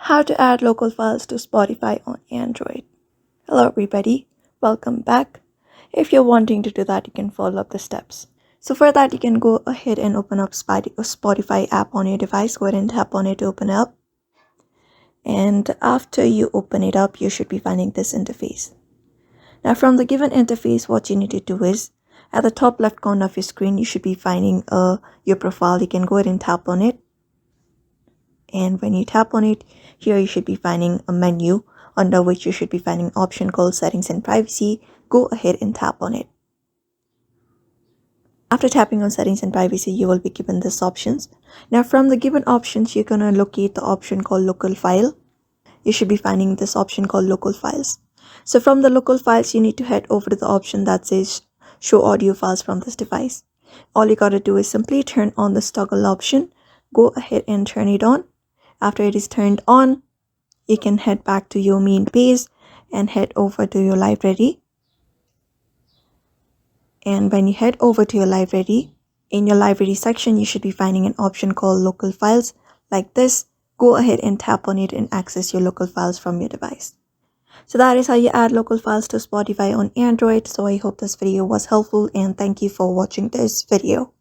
How to add local files to Spotify on Android. Hello everybody, welcome back. If you're wanting to do that, you can follow up the steps. So for that, you can go ahead and open up Spotify app on your device. Go ahead and tap on it to open up. And after you open it up, you should be finding this interface. Now from the given interface, what you need to do is, at the top left corner of your screen, you should be finding your profile. You can go ahead and tap on it. And when you tap on it, here you should be finding a menu under which you should be finding an option called Settings and Privacy. Go ahead and tap on it. After tapping on Settings and Privacy, you will be given these options. Now from the given options, you're going to locate the option called Local File. You should be finding this option called Local Files. So from the Local Files, you need to head over to the option that says Show Audio Files from this device. All you got to do is simply turn on this toggle option. Go ahead and turn it on. After it is turned on, you can head back to your main page and head over to your library. And when you head over to your library, in your library section, you should be finding an option called Local Files like this. Go ahead and tap on it and access your local files from your device. So that is how you add local files to Spotify on Android. So I hope this video was helpful and thank you for watching this video.